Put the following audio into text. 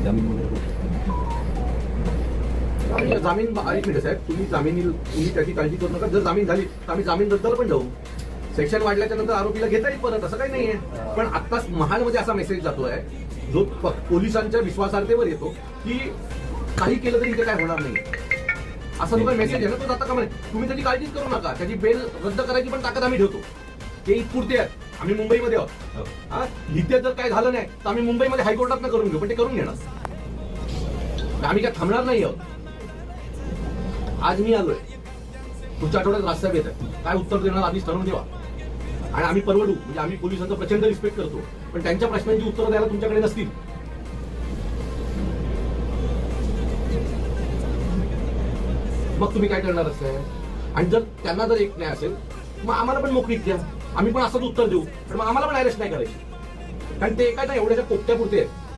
जामीन वगैरे जामीन एक मिनिट साहेब, तुम्ही त्याची काळजी करू नका. जर जामीन झाली तर आम्ही जामीन रद्दला पण जाऊ. सेक्शन वाढल्याच्या नंतर आरोपीला घेता येईल परत, असं काही नाहीये. पण आत्ताच महाडमध्ये असा मेसेज जातोय जो पोलिसांच्या विश्वासार्हतेवर येतो की काही केलं तरी इथे काय होणार नाही, असा जो काही मेसेज आहे ना तो जाता का म्हणे. तुम्ही त्याची काळजीच करू नका. त्याची बेल रद्द करायची पण ताकद आम्ही ठेवतो. ते इतपुरते आहेत. आम्ही मुंबईमध्ये आहोत. हा इथे जर काय झालं नाही तर आम्ही मुंबईमध्ये हायकोर्टात करून घेऊ, पण ते करून घेणार. आम्ही काय थांबणार नाही आहोत. आज मी आलोय, पुढच्या आठवड्यात राजसाहेब येत आहे. काय उत्तर देणार आधीच ठरवून देवा आणि आम्ही परवडू. म्हणजे आम्ही पोलिसांचा प्रचंड रिस्पेक्ट करतो, पण त्यांच्या प्रश्नांची उत्तरं द्यायला तुमच्याकडे नसतील. मग तुम्ही काय करणार असेल? आणि जर त्यांना जर एक नाही असेल मग आम्हाला पण मोकळीक द्या, आम्ही पण असंच उत्तर देऊ. पण मग आम्हाला पण अरेस्ट नाही करायची, कारण ते काय ना एवढ्याच्या पोपट्यापुरते आहेत.